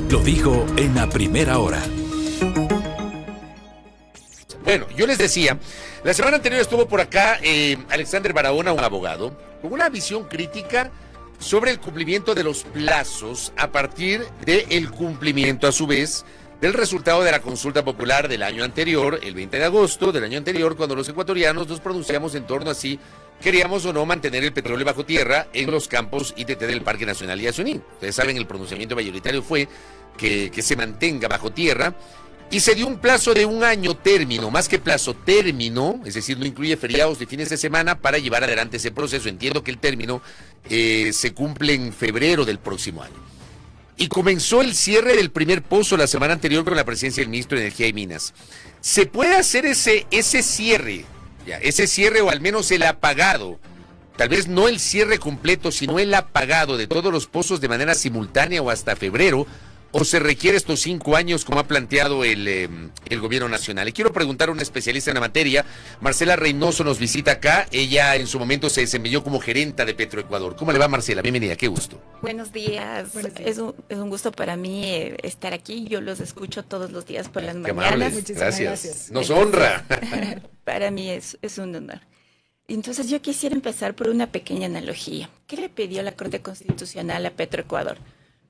Lo dijo en la primera hora. Bueno, yo les decía, la semana anterior estuvo por acá Alexander Barahona, un abogado, con una visión crítica sobre el cumplimiento de los plazos a partir del cumplimiento, a su vez, del resultado de la consulta popular del año anterior, el 20 de agosto del año anterior, cuando los ecuatorianos nos pronunciamos en torno a si queríamos o no mantener el petróleo bajo tierra en los campos ITT del Parque Nacional Yasuní. Ustedes saben, el pronunciamiento mayoritario fue que se mantenga bajo tierra. Y se dio un plazo de un año término, más que plazo término, es decir, no incluye feriados de fines de semana para llevar adelante ese proceso. Entiendo que el término se cumple en febrero del próximo año. Y comenzó el cierre del primer pozo la semana anterior con la presencia del ministro de Energía y Minas. ¿Se puede hacer ese cierre, ese cierre o al menos el apagado? Tal vez no el cierre completo, sino el apagado de todos los pozos de manera simultánea o hasta febrero. ¿O se requiere estos 5 años como ha planteado el gobierno nacional? Y quiero preguntar a una especialista en la materia. Marcela Reynoso nos visita acá. Ella en su momento se desempeñó como gerenta de Petroecuador. ¿Cómo le va, Marcela? Bienvenida, qué gusto. Buenos días. Es un gusto para mí estar aquí. Yo los escucho todos los días por las mañanas. Muchísimas gracias. Nos honra. Para mí es un honor. Entonces yo quisiera empezar por una pequeña analogía. ¿Qué le pidió la Corte Constitucional a Petroecuador?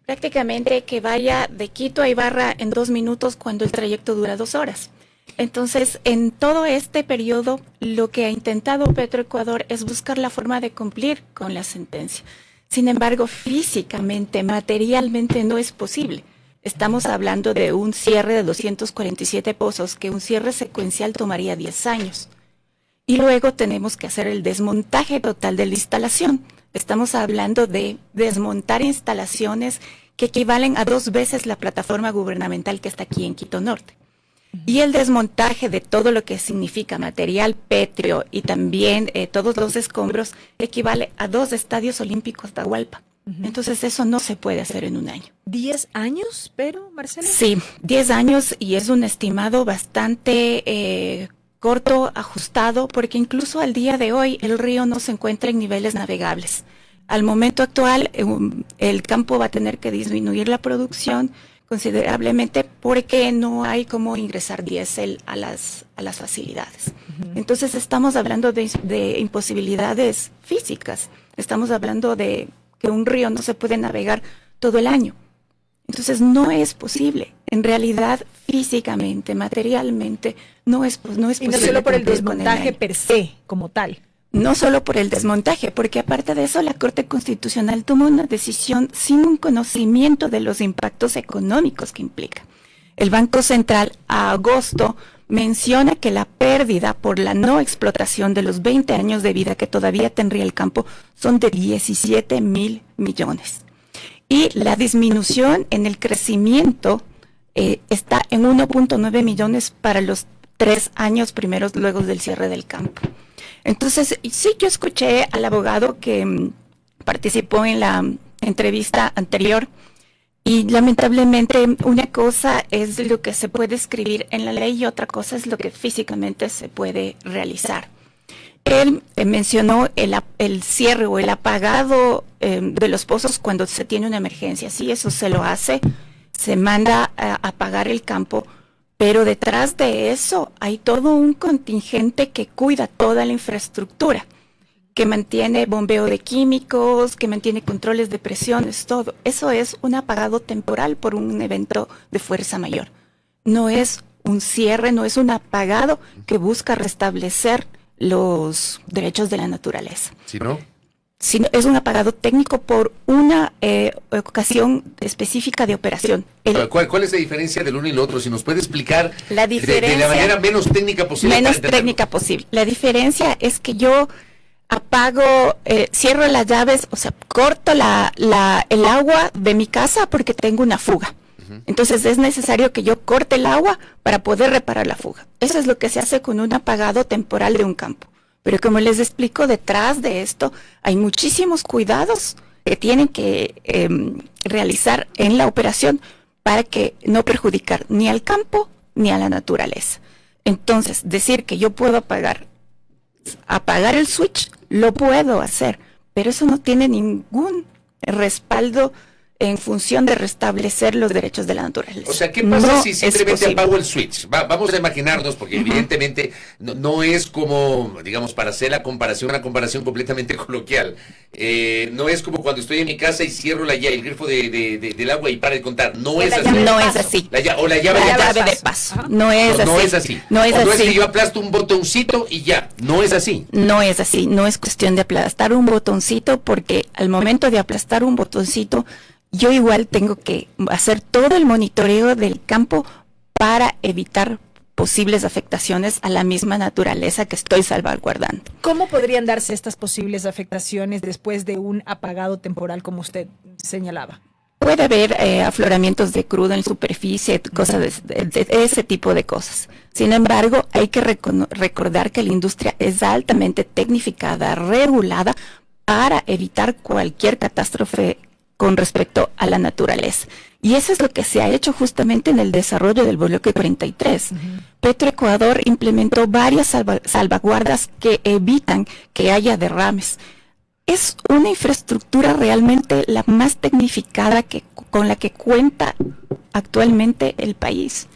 Prácticamente que vaya de Quito a Ibarra en 2 minutos cuando el trayecto dura 2 horas. Entonces, en todo este periodo, lo que ha intentado Petroecuador es buscar la forma de cumplir con la sentencia. Sin embargo, físicamente, materialmente no es posible. Estamos hablando de un cierre de 247 pozos, que un cierre secuencial tomaría 10 años. Y luego tenemos que hacer el desmontaje total de la instalación. Estamos hablando de desmontar instalaciones que equivalen a 2 veces la plataforma gubernamental que está aquí en Quito Norte. Y el desmontaje de todo lo que significa material pétreo y también todos los escombros equivale a 2 estadios olímpicos de Atahualpa. Entonces eso no se puede hacer en un año. ¿10 años, pero, Marcela? Sí, 10 años y es un estimado bastante corto, ajustado, porque incluso al día de hoy el río no se encuentra en niveles navegables. Al momento actual, el campo va a tener que disminuir la producción considerablemente porque no hay cómo ingresar diésel a las facilidades. Entonces estamos hablando de imposibilidades físicas. Estamos hablando de que un río no se puede navegar todo el año. Entonces no es posible. En realidad, físicamente, materialmente, no es posible. Y no solo por el desmontaje per se, como tal. No solo por el desmontaje, porque aparte de eso, la Corte Constitucional tomó una decisión sin un conocimiento de los impactos económicos que implica. El Banco Central, a agosto, menciona que la pérdida por la no explotación de los 20 años de vida que todavía tendría el campo son de 17,000 millones. Y la disminución en el crecimiento está en 1.9 millones para los 3 años primeros luego del cierre del campo. Entonces, sí, yo escuché al abogado que participó en la entrevista anterior y lamentablemente una cosa es lo que se puede escribir en la ley y otra cosa es lo que físicamente se puede realizar. Él mencionó el cierre o el apagado de los pozos cuando se tiene una emergencia. Sí, eso se lo hace, se manda a apagar el campo, pero detrás de eso hay todo un contingente que cuida toda la infraestructura, que mantiene bombeo de químicos, que mantiene controles de presiones, todo. Eso es un apagado temporal por un evento de fuerza mayor. No es un cierre, no es un apagado que busca restablecer los derechos de la naturaleza. ¿Sí, no? Sino es un apagado técnico por una ocasión específica de operación. ¿Cuál es la diferencia del uno y el otro? Si nos puede explicar la de la manera menos técnica posible. Menos técnica posible. La diferencia es que yo apago, cierro las llaves, o sea, corto el agua de mi casa porque tengo una fuga. Entonces es necesario que yo corte el agua para poder reparar la fuga. Eso es lo que se hace con un apagado temporal de un campo. Pero como les explico, detrás de esto hay muchísimos cuidados que tienen que realizar en la operación para que no perjudicar ni al campo ni a la naturaleza. Entonces, decir que yo puedo apagar el switch, lo puedo hacer, pero eso no tiene ningún respaldo en función de restablecer los derechos de la naturaleza. O sea, ¿qué pasa No si es simplemente posible. apago el switch? Vamos a imaginarnos, porque evidentemente no es como, digamos, para hacer la comparación, una comparación completamente coloquial. No es como cuando estoy en mi casa y cierro el grifo del agua y para de contar. No es así. No es así. O la llave La de llave paso. de paso. No es así. No es así. No es O no es así. que yo aplasto un botoncito y ya. No es así. No es así, no es cuestión de aplastar un botoncito, porque al momento de aplastar un botoncito, yo igual tengo que hacer todo el monitoreo del campo para evitar posibles afectaciones a la misma naturaleza que estoy salvaguardando. ¿Cómo podrían darse estas posibles afectaciones después de un apagado temporal como usted señalaba? Puede haber afloramientos de crudo en superficie, cosas de ese tipo de cosas. Sin embargo, hay que recordar que la industria es altamente tecnificada, regulada, para evitar cualquier catástrofe con respecto a la naturaleza. Y eso es lo que se ha hecho justamente en el desarrollo del bloque 43. Petroecuador implementó varias salvaguardas que evitan que haya derrames. Es una infraestructura realmente la más tecnificada con la que cuenta actualmente el país.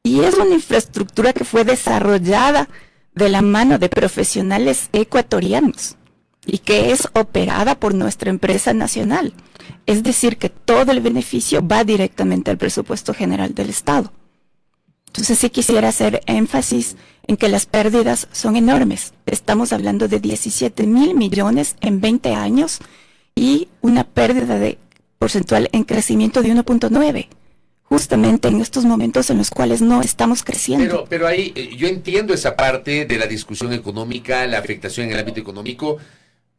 Y es una infraestructura que fue desarrollada de la mano de profesionales ecuatorianos y que es operada por nuestra empresa nacional. Es decir, que todo el beneficio va directamente al presupuesto general del Estado. Entonces sí quisiera hacer énfasis en que las pérdidas son enormes. Estamos hablando de 17.000 millones en 20 años y una pérdida de porcentual en crecimiento de 1.9, justamente en estos momentos en los cuales no estamos creciendo. Pero ahí yo entiendo esa parte de la discusión económica, la afectación en el ámbito económico,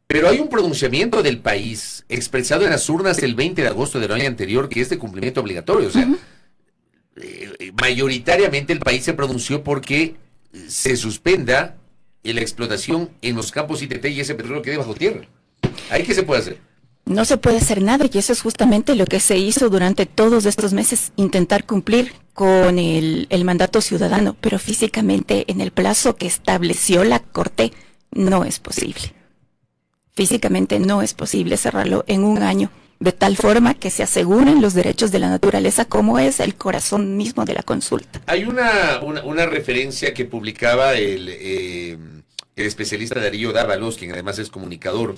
pero hay un pronunciamiento del país expresado en las urnas el 20 de agosto del año anterior que es de cumplimiento obligatorio. O sea, mayoritariamente el país se pronunció porque se suspenda la explotación en los campos ITT y ese petróleo quede bajo tierra. ¿Ahí qué se puede hacer? No se puede hacer nada, y eso es justamente lo que se hizo durante todos estos meses, intentar cumplir con el mandato ciudadano, pero físicamente en el plazo que estableció la Corte no es posible. Físicamente no es posible cerrarlo en un año, de tal forma que se aseguren los derechos de la naturaleza, como es el corazón mismo de la consulta. Hay una referencia que publicaba el especialista Darío Dávalos, quien además es comunicador,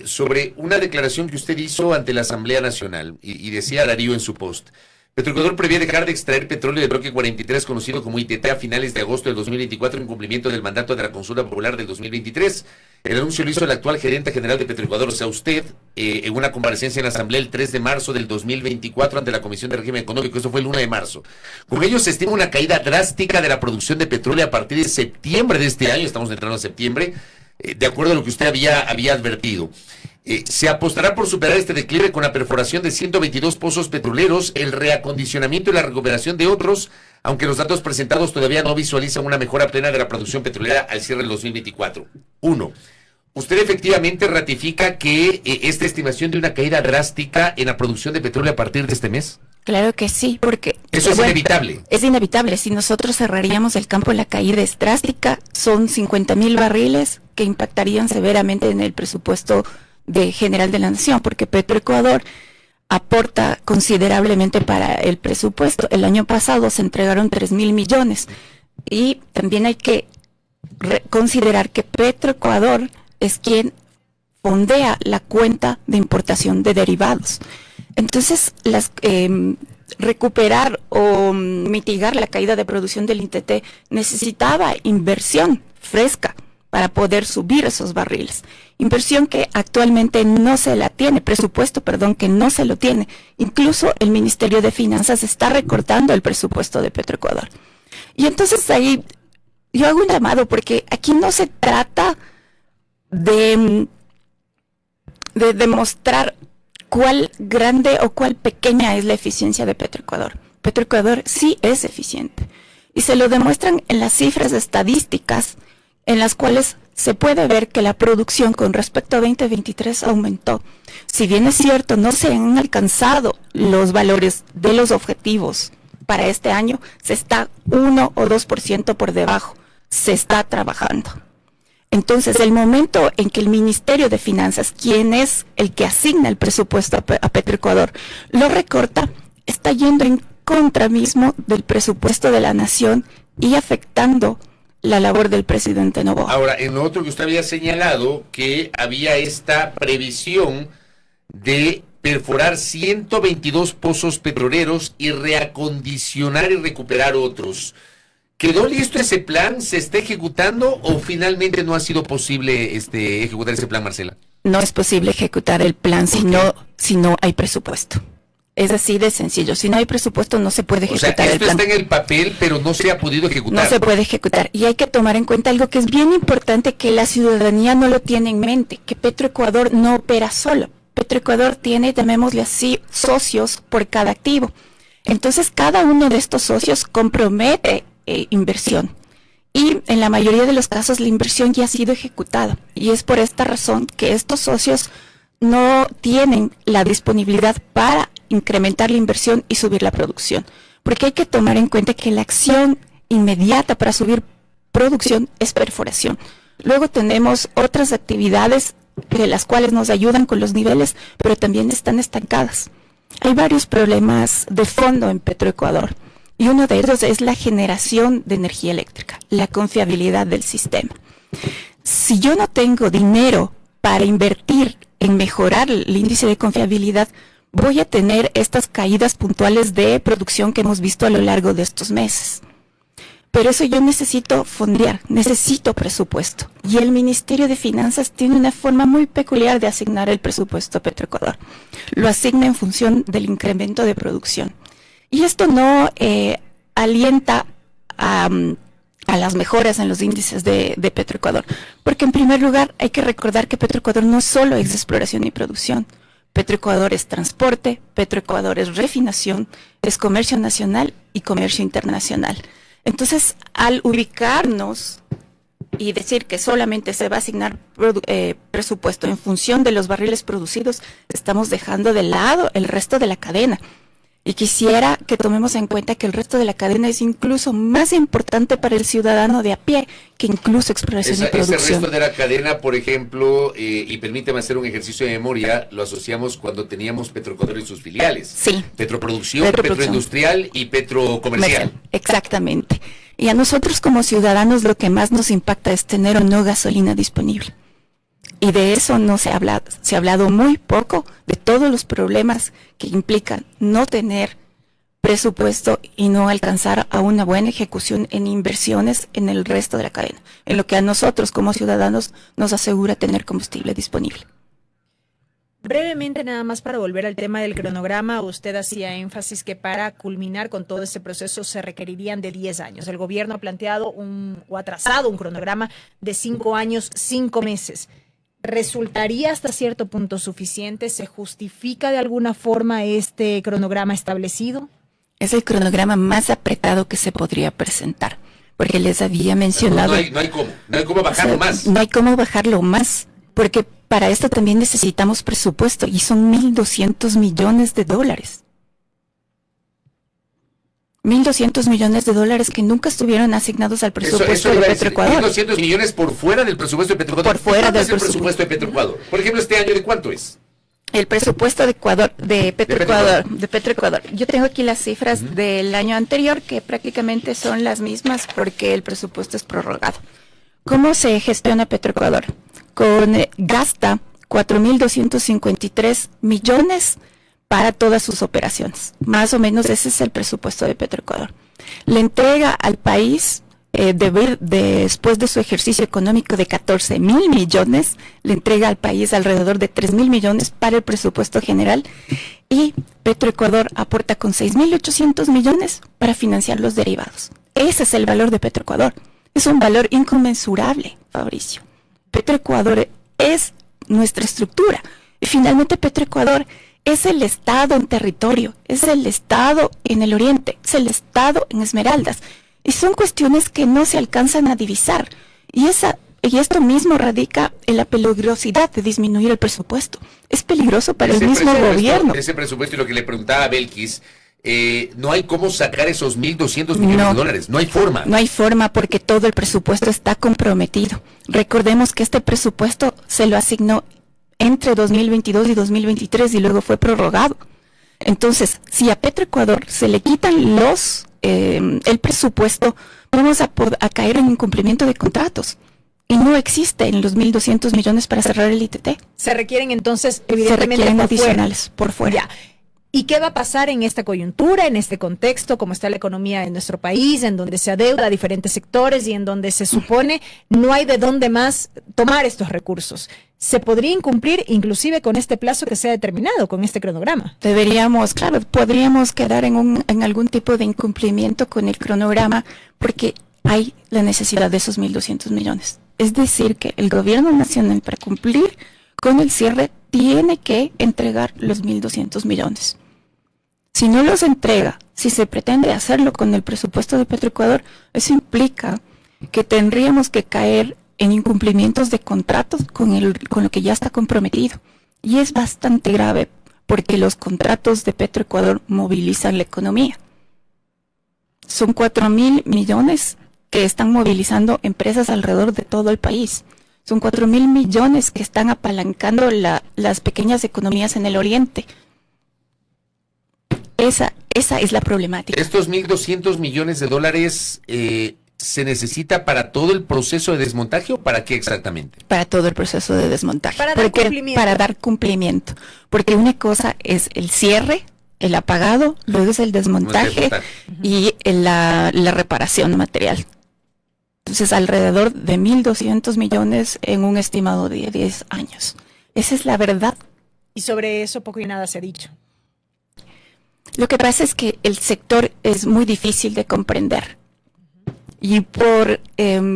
sobre una declaración que usted hizo ante la Asamblea Nacional, y decía Darío en su post: Petroecuador prevé dejar de extraer petróleo del bloque 43, conocido como ITT, a finales de agosto del 2024, en cumplimiento del mandato de la consulta popular del 2023. El anuncio lo hizo el actual gerente general de Petroecuador, o sea, usted, en una comparecencia en la Asamblea el 3 de marzo del 2024 ante la Comisión de Régimen Económico. Eso fue el 1 de marzo. Con ello se estima una caída drástica de la producción de petróleo a partir de septiembre de este año. Estamos entrando a septiembre, de acuerdo a lo que usted había advertido. Se apostará por superar este declive con la perforación de 122 pozos petroleros, el reacondicionamiento y la recuperación de otros, aunque los datos presentados todavía no visualizan una mejora plena de la producción petrolera al cierre del 2024. 1. ¿Usted efectivamente ratifica que esta estimación de una caída drástica en la producción de petróleo a partir de este mes? Claro que sí, porque... Eso es inevitable. Es inevitable. Si nosotros cerraríamos el campo, la caída es drástica. Son 50.000 barriles que impactarían severamente en el presupuesto general de la nación, porque Petroecuador aporta considerablemente para el presupuesto. El año pasado se entregaron 3.000 millones. Y también hay que considerar que Petroecuador es quien fondea la cuenta de importación de derivados. Entonces, recuperar o mitigar la caída de producción del ITT necesitaba inversión fresca para poder subir esos barriles. Inversión que actualmente no se la tiene, presupuesto, que no se lo tiene. Incluso el Ministerio de Finanzas está recortando el presupuesto de Petroecuador. Y entonces ahí yo hago un llamado, porque aquí no se trata de demostrar cuál grande o cuál pequeña es la eficiencia de Petroecuador. Petroecuador sí es eficiente, y se lo demuestran en las cifras estadísticas, en las cuales se puede ver que la producción con respecto a 2023 aumentó. Si bien es cierto, no se han alcanzado los valores de los objetivos para este año, se está 1 o 2% por debajo. Se está trabajando. Entonces, el momento en que el Ministerio de Finanzas, quien es el que asigna el presupuesto a Petroecuador, lo recorta, está yendo en contra mismo del presupuesto de la nación y afectando la labor del presidente Noboa. Ahora, en lo otro que usted había señalado, que había esta previsión de perforar 122 pozos petroleros y reacondicionar y recuperar otros. ¿Quedó listo ese plan? ¿Se está ejecutando o finalmente no ha sido posible ejecutar ese plan, Marcela? No es posible ejecutar el plan si no hay presupuesto. Es así de sencillo. Si no hay presupuesto no se puede ejecutar el plan. Esto está en el papel, pero no se ha podido ejecutar. No se puede ejecutar. Y hay que tomar en cuenta algo que es bien importante, que la ciudadanía no lo tiene en mente, que Petroecuador no opera solo. Petroecuador tiene, llamémosle así, socios por cada activo. Entonces, cada uno de estos socios compromete inversión. Y en la mayoría de los casos la inversión ya ha sido ejecutada. Y es por esta razón que estos socios no tienen la disponibilidad para incrementar la inversión y subir la producción. Porque hay que tomar en cuenta que la acción inmediata para subir producción es perforación. Luego tenemos otras actividades de las cuales nos ayudan con los niveles, pero también están estancadas. Hay varios problemas de fondo en Petroecuador. Y uno de ellos es la generación de energía eléctrica, la confiabilidad del sistema. Si yo no tengo dinero para invertir en mejorar el índice de confiabilidad, voy a tener estas caídas puntuales de producción que hemos visto a lo largo de estos meses. Pero eso yo necesito fondear, necesito presupuesto. Y el Ministerio de Finanzas tiene una forma muy peculiar de asignar el presupuesto a Petroecuador. Lo asigna en función del incremento de producción. Y esto no alienta a las mejoras en los índices de Petroecuador. Porque en primer lugar hay que recordar que Petroecuador no solo es exploración y producción. Petroecuador es transporte, Petroecuador es refinación, es comercio nacional y comercio internacional. Entonces, al ubicarnos y decir que solamente se va a asignar presupuesto en función de los barriles producidos, estamos dejando de lado el resto de la cadena. Y quisiera que tomemos en cuenta que el resto de la cadena es incluso más importante para el ciudadano de a pie que incluso exploración y producción. Ese resto de la cadena, por ejemplo, y permíteme hacer un ejercicio de memoria, lo asociamos cuando teníamos Petroecuador y sus filiales. Sí. Petroproducción, Petroindustrial y Petrocomercial. Exactamente. Y a nosotros como ciudadanos lo que más nos impacta es tener o no gasolina disponible. Y de eso no se ha hablado muy poco, de todos los problemas que implican no tener presupuesto y no alcanzar a una buena ejecución en inversiones en el resto de la cadena, en lo que a nosotros como ciudadanos nos asegura tener combustible disponible. Brevemente, nada más para volver al tema del cronograma, usted hacía énfasis que para culminar con todo este proceso se requerirían de 10 años. El gobierno ha planteado o ha trazado un cronograma de 5 años, 5 meses. ¿Resultaría hasta cierto punto suficiente? ¿Se justifica de alguna forma este cronograma establecido? Es el cronograma más apretado que se podría presentar, porque les había mencionado... No hay cómo bajarlo más. No hay cómo bajarlo más, porque para esto también necesitamos presupuesto y son $1.200 millones. $1.200 millones que nunca estuvieron asignados al presupuesto de Petroecuador. 1.200 millones por fuera del presupuesto de Petroecuador. Por fuera del presupuesto de Petroecuador. Por ejemplo, este año, ¿de cuánto es? El presupuesto de Petroecuador. Yo tengo aquí las cifras del año anterior, que prácticamente son las mismas porque el presupuesto es prorrogado. ¿Cómo se gestiona Petroecuador? Gasta 4.253 millones para todas sus operaciones. Más o menos ese es el presupuesto de Petroecuador. Le entrega al país, después de su ejercicio económico de 14.000 millones, le entrega al país alrededor de 3.000 millones para el presupuesto general y Petroecuador aporta con 6.800 millones para financiar los derivados. Ese es el valor de Petroecuador. Es un valor inconmensurable, Fabricio. Petroecuador es nuestra estructura. Y finalmente Petroecuador es el Estado en territorio, es el Estado en el oriente, es el Estado en Esmeraldas. Y son cuestiones que no se alcanzan a divisar. Y esto mismo radica en la peligrosidad de disminuir el presupuesto. Es peligroso para el mismo gobierno. Ese presupuesto, y lo que le preguntaba a Belkis, no hay cómo sacar esos 1.200 millones de dólares. No hay forma. No hay forma porque todo el presupuesto está comprometido. Recordemos que este presupuesto se lo asignó entre 2022 y 2023 y luego fue prorrogado. Entonces, si a Petroecuador se le quitan el presupuesto, vamos a caer en incumplimiento de contratos. Y no existen los 1.200 millones para cerrar el ITT. Se requieren entonces, Se evidentemente, requieren por adicionales por fuera. Ya. ¿Y qué va a pasar en esta coyuntura, en este contexto, cómo está la economía en nuestro país, en donde se adeuda a diferentes sectores y en donde se supone no hay de dónde más tomar estos recursos? ¿Se podría incumplir inclusive con este plazo que se ha determinado, con este cronograma? Podríamos quedar en algún tipo de incumplimiento con el cronograma porque hay la necesidad de esos 1.200 millones. Es decir, que el gobierno nacional, para cumplir con el cierre, tiene que entregar los 1.200 millones. Si no los entrega, si se pretende hacerlo con el presupuesto de Petroecuador, eso implica que tendríamos que caer en incumplimientos de contratos con lo que ya está comprometido. Y es bastante grave porque los contratos de Petroecuador movilizan la economía. Son 4.000 millones que están movilizando empresas alrededor de todo el país. Son 4.000 millones que están apalancando las pequeñas economías en el oriente. Esa es la problemática. ¿Estos 1.200 millones de dólares se necesita para todo el proceso de desmontaje o para qué exactamente? Para todo el proceso de desmontaje. Para dar cumplimiento. Porque una cosa es el cierre, el apagado, luego es el desmontaje y la reparación material. Entonces, alrededor de 1.200 millones en un estimado de 10 años. Esa es la verdad. Y sobre eso poco y nada se ha dicho. Lo que pasa es que el sector es muy difícil de comprender y por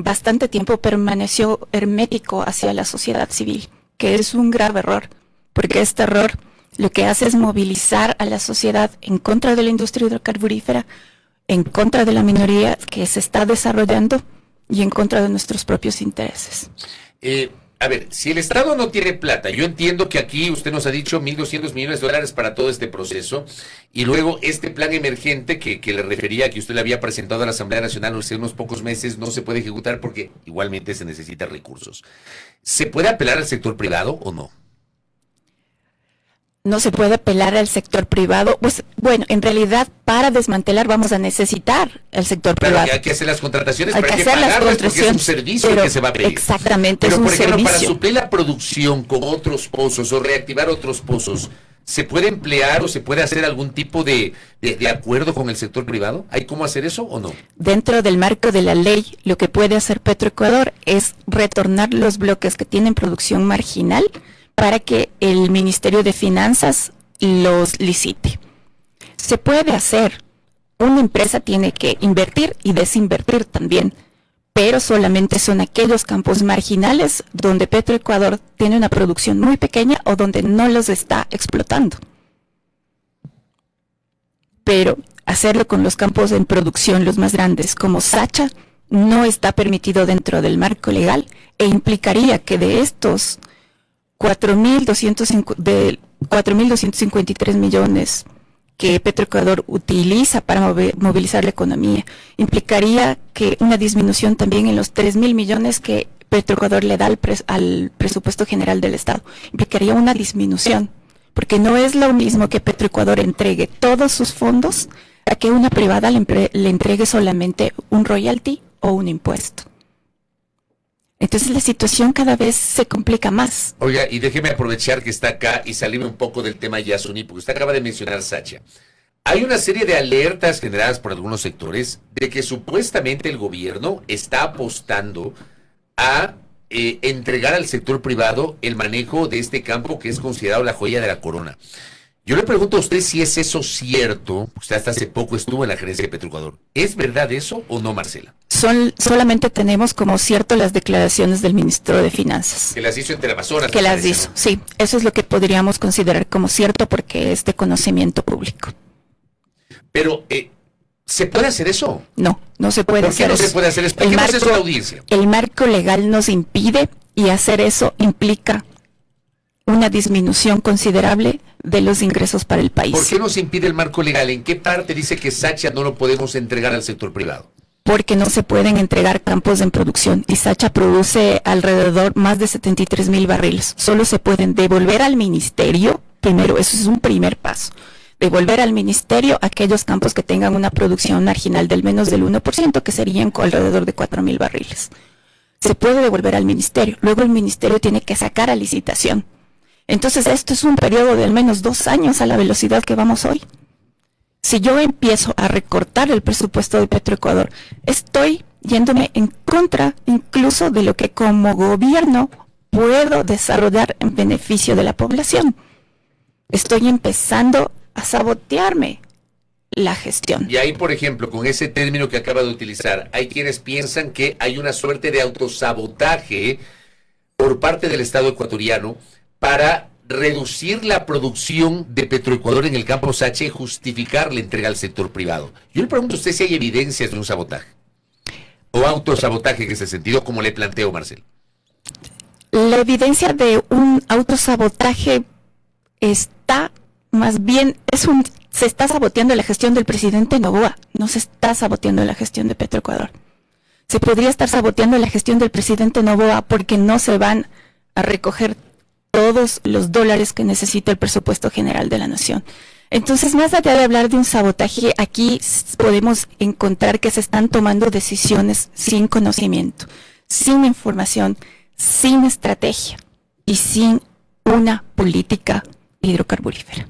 bastante tiempo permaneció hermético hacia la sociedad civil, que es un grave error, porque este error lo que hace es movilizar a la sociedad en contra de la industria hidrocarburífera, en contra de la minoría que se está desarrollando y en contra de nuestros propios intereses. A ver, si el Estado no tiene plata, yo entiendo que aquí usted nos ha dicho 1.200 millones de dólares para todo este proceso, y luego este plan emergente que le refería, que usted le había presentado a la Asamblea Nacional hace unos pocos meses, no se puede ejecutar porque igualmente se necesitan recursos. ¿Se puede apelar al sector privado o no? No se puede apelar al sector privado. Pues bueno, en realidad para desmantelar vamos a necesitar el sector privado. Que hay que hacer las contrataciones, hay pero hay que hacer las pagarlas porque es un contrataciones, servicio que se va a pedir. Exactamente, pero es un por ejemplo, servicio. para suplir la producción con otros pozos o reactivar otros pozos, ¿se puede emplear o se puede hacer algún tipo de acuerdo con el sector privado? ¿Hay cómo hacer eso o no? Dentro del marco de la ley, lo que puede hacer Petroecuador es retornar los bloques que tienen producción marginal para que el Ministerio de Finanzas los licite. Se puede hacer. Una empresa tiene que invertir y desinvertir también, pero solamente son aquellos campos marginales donde Petroecuador tiene una producción muy pequeña o donde no los está explotando. Pero hacerlo con los campos en producción, los más grandes, como Sacha, no está permitido dentro del marco legal e implicaría que de estos 4.253 millones que Petroecuador utiliza para movilizar la economía, implicaría que una disminución también en los 3.000 millones que Petroecuador le da al presupuesto general del Estado. Implicaría una disminución, porque no es lo mismo que Petroecuador entregue todos sus fondos a que una privada le entregue solamente un royalty o un impuesto. Entonces la situación cada vez se complica más. Oiga, y déjeme aprovechar que está acá y salirme un poco del tema Yasuní, porque usted acaba de mencionar Sacha. Hay una serie de alertas generadas por algunos sectores de que supuestamente el gobierno está apostando a entregar al sector privado el manejo de este campo que es considerado la joya de la corona. Yo le pregunto a usted si es eso cierto. Usted hasta hace poco estuvo en la gerencia de Petroecuador. ¿Es verdad eso o no, Marcela? Solamente tenemos como cierto las declaraciones del ministro de Finanzas. Que las hizo entre Amazonas. Que las hizo, sí. Eso es lo que podríamos considerar como cierto porque es de conocimiento público. Pero, ¿se puede hacer eso? No, no se puede hacer eso. ¿Por qué no se puede hacer eso? ¿Por qué no se hace una audiencia? El marco legal nos impide y hacer eso implica una disminución considerable de los ingresos para el país. ¿Por qué nos impide el marco legal? ¿En qué parte dice que Sacha no lo podemos entregar al sector privado? Porque no se pueden entregar campos en producción y Sacha produce alrededor más de 73,000 barriles. Solo se pueden devolver al ministerio, primero, eso es un primer paso, devolver al ministerio aquellos campos que tengan una producción marginal del menos del 1%, que serían alrededor de 4,000 barriles. Se puede devolver al ministerio, luego el ministerio tiene que sacar a licitación. Entonces esto es un periodo de al menos 2 años a la velocidad que vamos hoy. Si yo empiezo a recortar el presupuesto de Petroecuador, estoy yéndome en contra incluso de lo que como gobierno puedo desarrollar en beneficio de la población. Estoy empezando a sabotearme la gestión. Y ahí, por ejemplo, con ese término que acaba de utilizar, hay quienes piensan que hay una suerte de autosabotaje por parte del Estado ecuatoriano para reducir la producción de Petroecuador en el campo Sacha y justificar la entrega al sector privado. Yo le pregunto a usted si hay evidencias de un sabotaje o autosabotaje en ese sentido, como le planteo, Marcelo. La evidencia de un autosabotaje está, más bien, se está saboteando la gestión del presidente Noboa, no se está saboteando la gestión de Petroecuador. Se podría estar saboteando la gestión del presidente Noboa porque no se van a recoger todos los dólares que necesita el presupuesto general de la nación. Entonces, más allá de hablar de un sabotaje, aquí podemos encontrar que se están tomando decisiones sin conocimiento, sin información, sin estrategia y sin una política hidrocarburífera.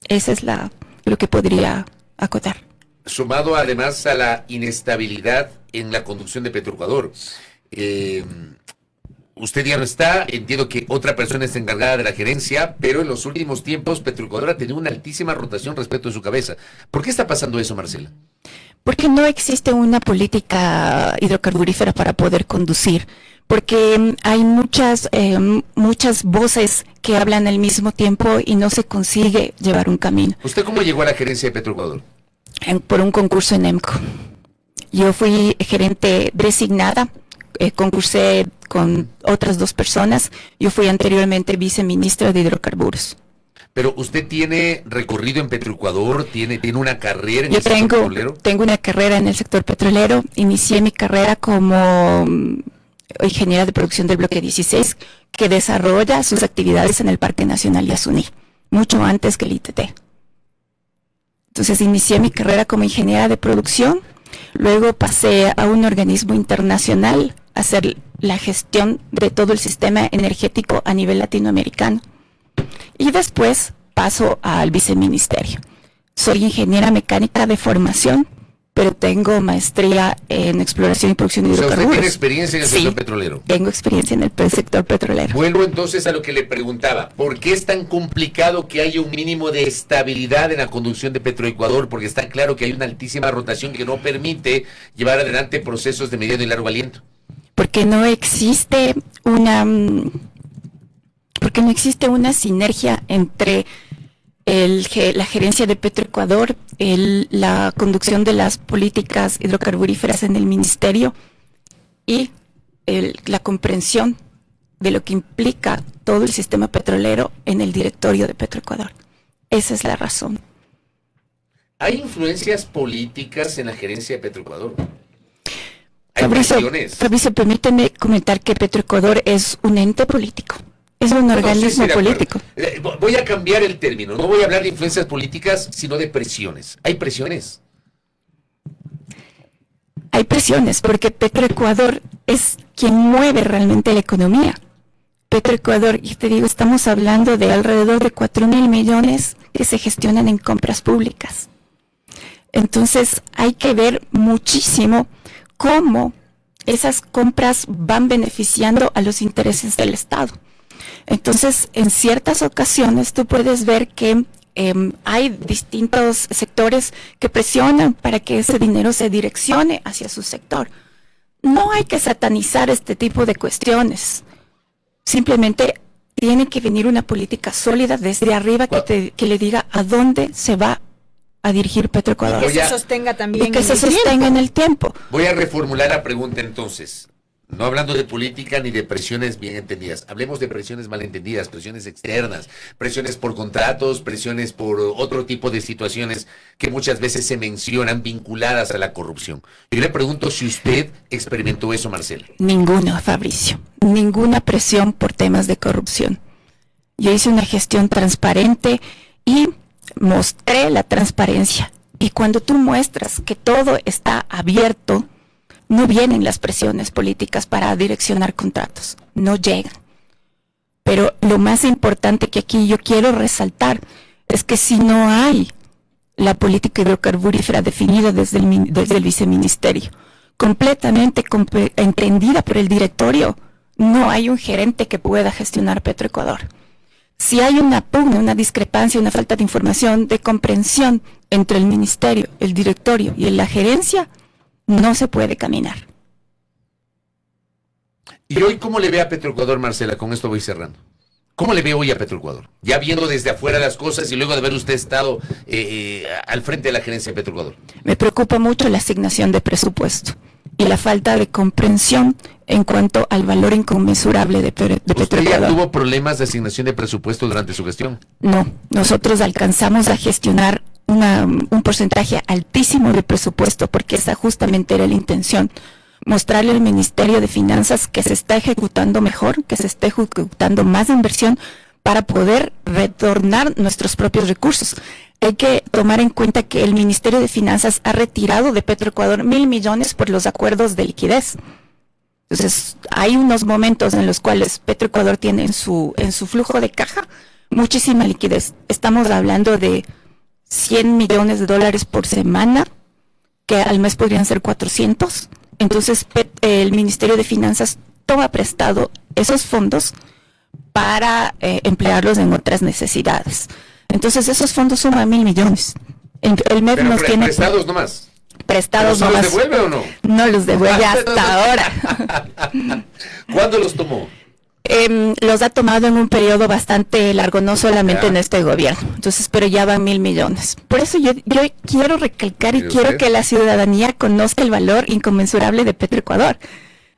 Esa es lo que podría acotar. Sumado además a la inestabilidad en la conducción de Petroecuador. Usted ya no está, entiendo que otra persona está encargada de la gerencia, pero en los últimos tiempos Petroecuador ha tenido una altísima rotación respecto de su cabeza. ¿Por qué está pasando eso, Marcela? Porque no existe una política hidrocarburífera para poder conducir, porque hay muchas voces que hablan al mismo tiempo y no se consigue llevar un camino. ¿Usted cómo llegó a la gerencia de Petroecuador? Por un concurso en EMCO. Yo fui gerente designada, concursé con otras 2 personas. Yo fui anteriormente viceministra de hidrocarburos. Pero usted tiene recorrido en Petroecuador, tiene una carrera en el sector petrolero. Tengo una carrera en el sector petrolero. Inicié mi carrera como ingeniera de producción del bloque 16, que desarrolla sus actividades en el Parque Nacional Yasuní, mucho antes que el ITT. Entonces inicié mi carrera como ingeniera de producción, luego pasé a un organismo internacional a hacer la gestión de todo el sistema energético a nivel latinoamericano. Y después paso al viceministerio. Soy ingeniera mecánica de formación, pero tengo maestría en exploración y producción de hidrocarburos. ¿Usted tiene experiencia en el sector petrolero? Tengo experiencia en el sector petrolero. Vuelvo entonces a lo que le preguntaba. ¿Por qué es tan complicado que haya un mínimo de estabilidad en la conducción de Petroecuador? Porque está claro que hay una altísima rotación que no permite llevar adelante procesos de mediano y largo aliento. Porque no existe una sinergia entre la gerencia de Petroecuador, la conducción de las políticas hidrocarburíferas en el ministerio y la comprensión de lo que implica todo el sistema petrolero en el directorio de Petroecuador. Esa es la razón. ¿Hay influencias políticas en la gerencia de Petroecuador? Fabricio, permíteme comentar que Petroecuador es un ente político. Es un organismo político. Voy a cambiar el término. No voy a hablar de influencias políticas, sino de presiones. ¿Hay presiones? Hay presiones, porque Petroecuador es quien mueve realmente la economía. Petroecuador, y te digo, estamos hablando de alrededor de 4,000 millones que se gestionan en compras públicas. Entonces, hay que ver muchísimo cómo esas compras van beneficiando a los intereses del Estado. Entonces, en ciertas ocasiones tú puedes ver que hay distintos sectores que presionan para que ese dinero se direccione hacia su sector. No hay que satanizar este tipo de cuestiones. Simplemente tiene que venir una política sólida desde arriba que le diga a dónde se va a dirigir Petroecuador. Y que se sostenga también en el tiempo. Voy a reformular la pregunta entonces. No hablando de política ni de presiones bien entendidas. Hablemos de presiones malentendidas, presiones externas, presiones por contratos, presiones por otro tipo de situaciones que muchas veces se mencionan vinculadas a la corrupción. Yo le pregunto si usted experimentó eso, Marcela. Ninguna, Fabricio. Ninguna presión por temas de corrupción. Yo hice una gestión transparente y mostré la transparencia. Y cuando tú muestras que todo está abierto, no vienen las presiones políticas para direccionar contratos, no llegan. Pero lo más importante que aquí yo quiero resaltar es que si no hay la política hidrocarburífera definida desde el viceministerio, completamente entendida por el directorio, no hay un gerente que pueda gestionar Petroecuador. Si hay una pugna, una discrepancia, una falta de información, de comprensión entre el ministerio, el directorio y la gerencia, no se puede caminar. ¿Y hoy cómo le ve a Petroecuador, Marcela? Con esto voy cerrando. ¿Cómo le ve hoy a Petroecuador? Ya viendo desde afuera las cosas y luego de haber usted estado al frente de la gerencia de Petroecuador. Me preocupa mucho la asignación de presupuesto y la falta de comprensión en cuanto al valor inconmensurable de Petroecuador. ¿Usted ya tuvo problemas de asignación de presupuesto durante su gestión? No, nosotros alcanzamos a gestionar un porcentaje altísimo de presupuesto, porque esa justamente era la intención, mostrarle al Ministerio de Finanzas que se está ejecutando mejor, que se está ejecutando más inversión para poder retornar nuestros propios recursos. Hay que tomar en cuenta que el Ministerio de Finanzas ha retirado de Petroecuador 1.000 millones por los acuerdos de liquidez. Entonces, hay unos momentos en los cuales Petroecuador tiene en su flujo de caja muchísima liquidez. Estamos hablando de $100 millones por semana, que al mes podrían ser 400. Entonces, el Ministerio de Finanzas toma prestado esos fondos para emplearlos en otras necesidades. Entonces, esos fondos suman 1.000 millones. El MEP nos tiene prestados nomás. Prestados ¿Pero nomás. los devuelve o no? No los devuelve hasta ahora. ¿Cuándo los tomó? Los ha tomado en un periodo bastante largo, no solamente en este gobierno. Entonces, pero ya van 1.000 millones. Por eso yo quiero recalcar y quiero que la ciudadanía conozca el valor inconmensurable de Petroecuador.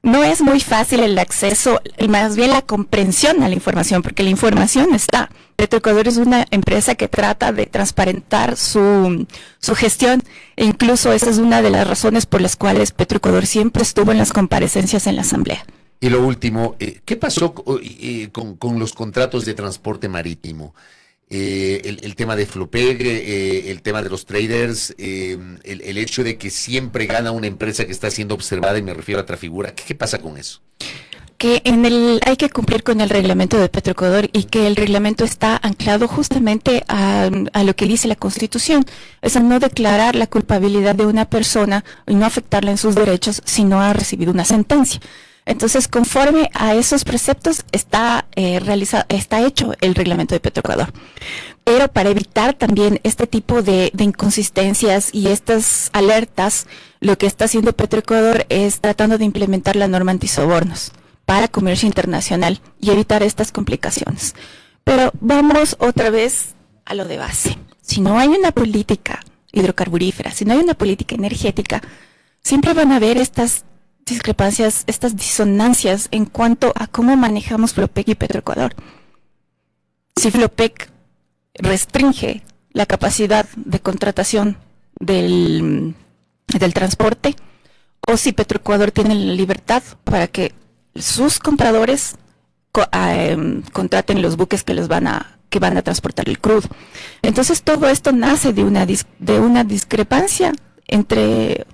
No es muy fácil el acceso, más bien la comprensión a la información, porque la información está. Petroecuador es una empresa que trata de transparentar su gestión, e incluso esa es una de las razones por las cuales Petroecuador siempre estuvo en las comparecencias en la Asamblea. Y lo último, ¿qué pasó con los contratos de transporte marítimo? El tema de Flopec, el tema de los traders, el hecho de que siempre gana una empresa que está siendo observada, y me refiero a Trafigura. ¿Qué pasa con eso? Que hay que cumplir con el reglamento de Petroecuador, y que el reglamento está anclado justamente a lo que dice la Constitución, es a no declarar la culpabilidad de una persona y no afectarla en sus derechos si no ha recibido una sentencia. Entonces, conforme a esos preceptos está hecho el reglamento de Petroecuador. Pero para evitar también este tipo de inconsistencias y estas alertas, lo que está haciendo Petroecuador es tratando de implementar la norma antisobornos para comercio internacional y evitar estas complicaciones. Pero vamos otra vez a lo de base. Si no hay una política hidrocarburífera, si no hay una política energética, siempre van a haber estas discrepancias, estas disonancias en cuanto a cómo manejamos Flopec y Petroecuador. Si Flopec restringe la capacidad de contratación del transporte, o si Petroecuador tiene la libertad para que sus compradores contraten los buques que van a transportar el crudo. Entonces todo esto nace de una discrepancia entre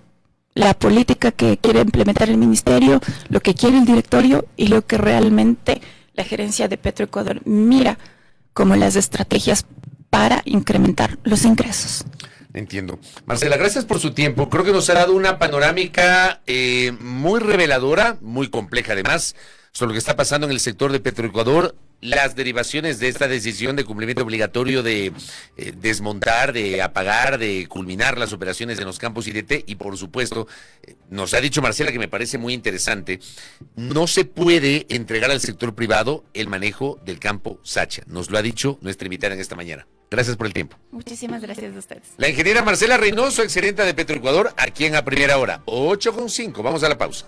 la política que quiere implementar el ministerio, lo que quiere el directorio y lo que realmente la gerencia de Petroecuador mira como las estrategias para incrementar los ingresos. Entiendo. Marcela, gracias por su tiempo. Creo que nos ha dado una panorámica muy reveladora, muy compleja además, sobre lo que está pasando en el sector de Petroecuador, las derivaciones de esta decisión de cumplimiento obligatorio de desmontar, de apagar, de culminar las operaciones en los campos IDT, y por supuesto, nos ha dicho Marcela, que me parece muy interesante, no se puede entregar al sector privado el manejo del campo Sacha. Nos lo ha dicho nuestra invitada en esta mañana. Gracias por el tiempo. Muchísimas gracias a ustedes. La ingeniera Marcela Reynoso, exgerenta de Petroecuador, aquí en A Primera Hora, 8:05. Vamos a la pausa.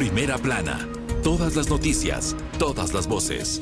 Primera plana. Todas las noticias, todas las voces.